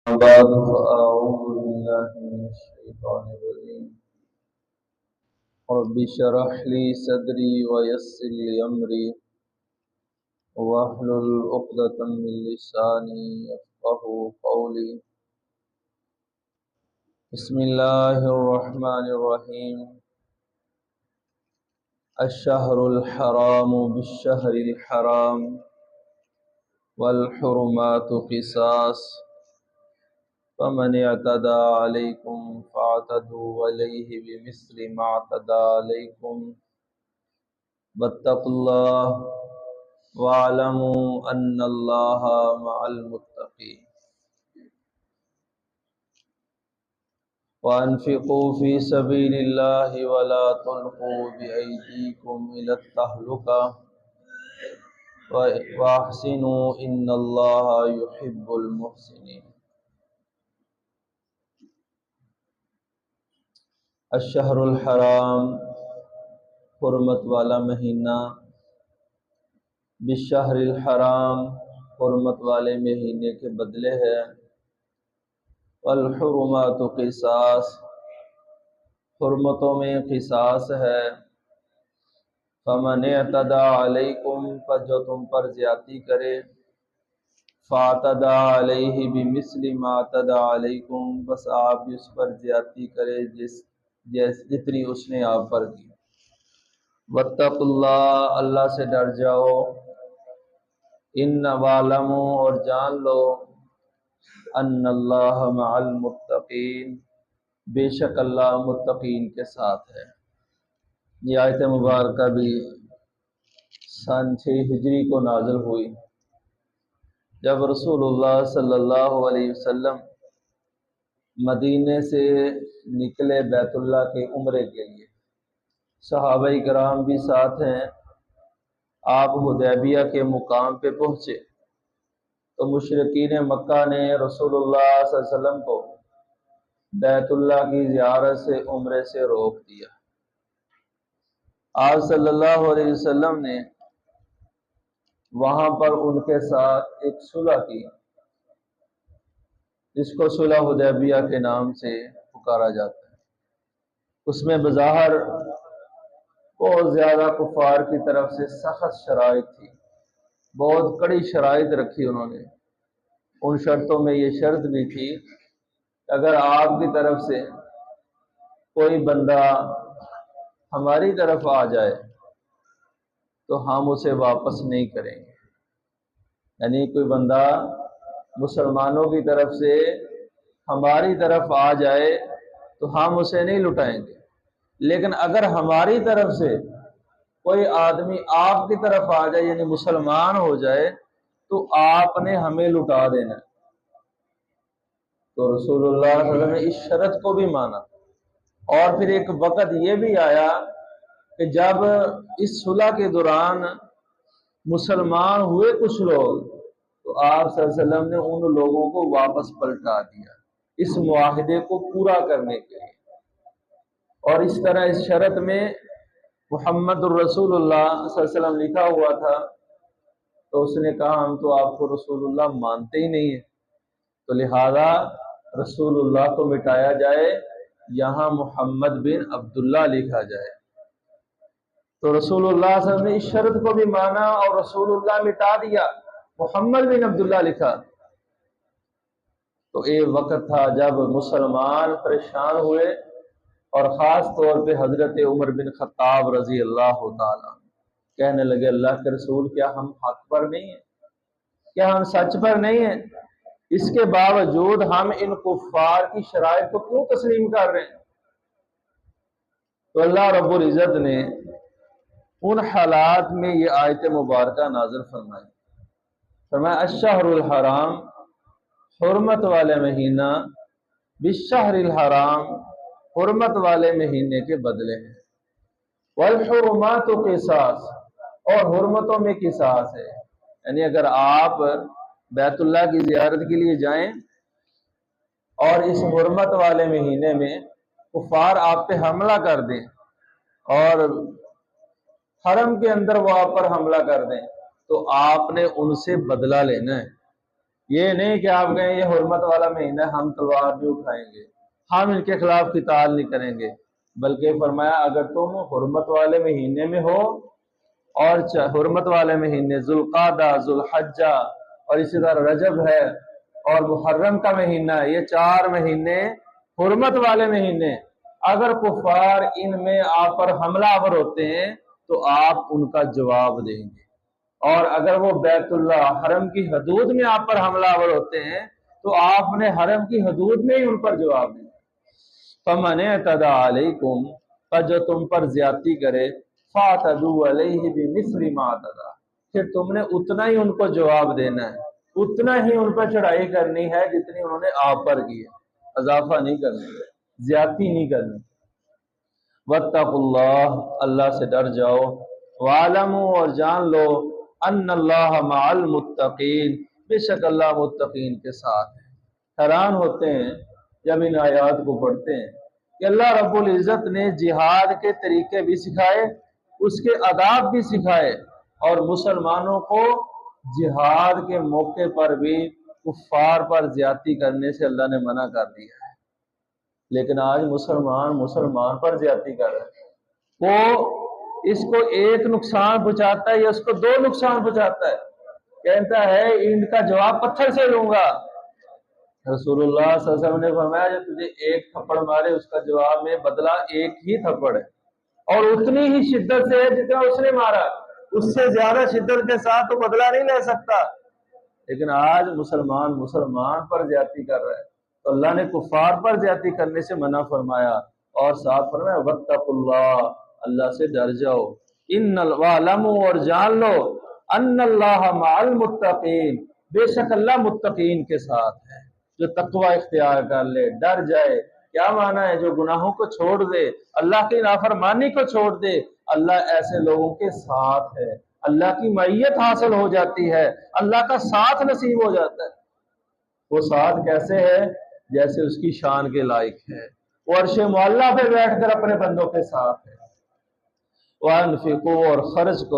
بعد فأعوذ بالله من الشيطان الرجيم رب اشرح لي صدري ويسر لي أمري واحلل عقدة من لساني يفقهوا قولي بسم الله الرحمن الرحيم الشهر الحرام بالشهر الحرام والحرمات قصاص فمن اعتدى عليكم فاعتدوا عليه بمثل ما اعتدى عليكم واتقوا الله واعلموا ان الله مع المتقين وانفقوا في سبيل الله ولا تلقوا بأيديكم الى التهلكة واحسنوا ان الله يحب المحسنين الشہر الحرام حرمت والا مہینہ بالشہر الحرام حرمت والے مہینے کے بدلے ہے والحرمات قصاص حرمتوں میں قصاص ہے فمن اعتدى علیکم پر جو تم پر زیادتی کرے فاعتدى علیہ بمثل ما اعتدى علیکم بس آپ اس پر زیادتی کرے جتنی اس نے آپ پر کی واتقوا اللہ اللہ سے ڈر جاؤ ان والمو اور جان لو ان اللہ مع المتقین بے شک اللہ متقین کے ساتھ ہے۔ یہ آیت مبارکہ بھی سن 6 ہجری کو نازل ہوئی جب رسول اللہ صلی اللہ علیہ وسلم مدینے سے نکلے بیت اللہ کے عمرے کے لیے، صحابہ کرام بھی ساتھ ہیں۔ آپ حدیبیہ کے مقام پہ پہنچے تو مشرکین مکہ نے رسول اللہ صلی اللہ علیہ وسلم کو بیت اللہ کی زیارت سے عمرے سے روک دیا۔ آپ صلی اللہ علیہ وسلم نے وہاں پر ان کے ساتھ ایک صلح کی جس کو صلح حدیبیہ کے نام سے پکارا جاتا ہے۔ اس میں بظاہر بہت زیادہ کفار کی طرف سے سخت شرائط تھی، بہت کڑی شرائط رکھی انہوں نے۔ ان شرطوں میں یہ شرط بھی تھی کہ اگر آپ کی طرف سے کوئی بندہ ہماری طرف آ جائے تو ہم اسے واپس نہیں کریں گے، یعنی کوئی بندہ مسلمانوں کی طرف سے ہماری طرف آ جائے تو ہم اسے نہیں لٹائیں گے، لیکن اگر ہماری طرف سے کوئی آدمی آپ کی طرف آ جائے یعنی مسلمان ہو جائے تو آپ نے ہمیں لٹا دینا۔ تو رسول اللہ صلی اللہ علیہ وسلم نے اس شرط کو بھی مانا، اور پھر ایک وقت یہ بھی آیا کہ جب اس صلح کے دوران مسلمان ہوئے کچھ لوگ تو آپ صلی اللہ علیہ وسلم نے ان لوگوں کو واپس پلٹا دیا اس معاہدے کو پورا کرنے کے لیے۔ اور اس طرح اس شرط میں محمد الرسول اللہ صلی اللہ علیہ وسلم لکھا ہوا تھا، تو اس نے کہا ہم تو آپ کو رسول اللہ مانتے ہی نہیں ہیں، تو لہذا رسول اللہ کو مٹایا جائے، یہاں محمد بن عبداللہ لکھا جائے۔ تو رسول اللہ صلی اللہ علیہ وسلم نے اس شرط کو بھی مانا اور رسول اللہ مٹا دیا، محمد بن عبداللہ لکھا۔ تو ایک وقت تھا جب مسلمان پریشان ہوئے، اور خاص طور پہ حضرت عمر بن خطاب رضی اللہ تعالیٰ کہنے لگے اللہ کے رسول کیا ہم حق پر نہیں ہیں، کیا ہم سچ پر نہیں ہیں، اس کے باوجود ہم ان کفار کی شرائط کو کیوں تسلیم کر رہے ہیں؟ تو اللہ رب العزت نے ان حالات میں یہ آیت مبارکہ نازل فرمائی، فرمایا الشہر الحرام حرمت والے مہینہ بالشہر الحرام حرمت والے مہینے کے بدلے ہیں، والحرمات قصاص اور حرمتوں میں قصاص ہے، یعنی اگر آپ بیت اللہ کی زیارت کے لیے جائیں اور اس حرمت والے مہینے میں کفار آپ پہ حملہ کر دیں اور حرم کے اندر وہ آپ پر حملہ کر دیں تو آپ نے ان سے بدلہ لینا ہے۔ یہ نہیں کہ آپ کہیں یہ حرمت والا مہینہ ہے، ہم تلوار نہیں اٹھائیں گے، ہم ان کے خلاف قتال نہیں کریں گے، بلکہ فرمایا اگر تم حرمت والے مہینے میں ہو اور حرمت والے مہینے ذوالقعدہ، ذوالحجہ اور اسی طرح رجب ہے اور محرم کا مہینہ ہے، یہ 4 مہینے حرمت والے مہینے، اگر کفار ان میں آپ پر حملہ آور ہوتے ہیں تو آپ ان کا جواب دیں گے، اور اگر وہ بیت اللہ حرم کی حدود میں آپ پر حملہ آور ہوتے ہیں تو آپ نے حرم کی حدود میں ہی ان پر جواب دیں۔ فَمَنِ اعْتَدَىٰ عَلَيْكُمْ، پر جو تم پر زیادتی کرے، فَاعْتَدُوا عَلَيْهِ بِمِثْلِ مَا اعْتَدَىٰ، پھر تم نے اتنا ہی ان کو جواب دینا ہے، اتنا ہی ان پر چڑھائی کرنی ہے جتنی انہوں نے آپ پر کی ہے، اضافہ نہیں کرنا، زیادتی نہیں کرنی۔ وَاتَّقُوا اللَّهَ، اللہ سے ڈر جاؤ، وَاعْلَمُوا، اور جان لو، أَنَّ اللَّهَ مَعَ الْمُتَّقِينَ، بے شک اللہ متقین کے ساتھ ہے۔ حیران ہوتے ہیں جب ان آیات کو پڑھتے ہیں کہ اللہ رب العزت نے جہاد کے طریقے بھی سکھائے، اس کے آداب بھی سکھائے، اور مسلمانوں کو جہاد کے موقع پر بھی کفار پر زیادتی کرنے سے اللہ نے منع کر دیا ہے۔ لیکن آج مسلمان پر زیادتی کر رہے ہیں، وہ اس کو ایک نقصان پہنچاتا ہے یا اس کو 2 نقصان پہنچاتا ہے، کہتا ہے ان کا جواب پتھر سے لوں گا۔ رسول اللہ صلی اللہ علیہ وسلم نے فرمایا جو تجھے ایک تھپڑ مارے اس کا جواب میں بدلہ ایک ہی تھپڑ ہے، اور اتنی ہی شدت سے ہے جتنا اس نے مارا، اس سے زیادہ شدت کے ساتھ تو بدلہ نہیں لے سکتا۔ لیکن آج مسلمان پر زیادتی کر رہا ہے، تو اللہ نے کفار پر زیادتی کرنے سے منع فرمایا، اور ساتھ فرمایا واتقوا اللہ، اللہ سے ڈر جاؤ، وَاعْلَمُوا، اور جان لو، ان اللہ مع المتقین، بے شک اللہ متقین کے ساتھ ہے۔ جو تقوی اختیار کر لے، ڈر جائے، کیا معنی ہے جو گناہوں کو چھوڑ دے، اللہ کی نافرمانی کو چھوڑ دے، اللہ ایسے لوگوں کے ساتھ ہے، اللہ کی معیت حاصل ہو جاتی ہے، اللہ کا ساتھ نصیب ہو جاتا ہے۔ وہ ساتھ کیسے ہے؟ جیسے اس کی شان کے لائق ہے، وہ عرش معلیٰ پہ بیٹھ کر اپنے بندوں کے ساتھ ہے۔ وَأَنفِقُوا، اور خرچ کرو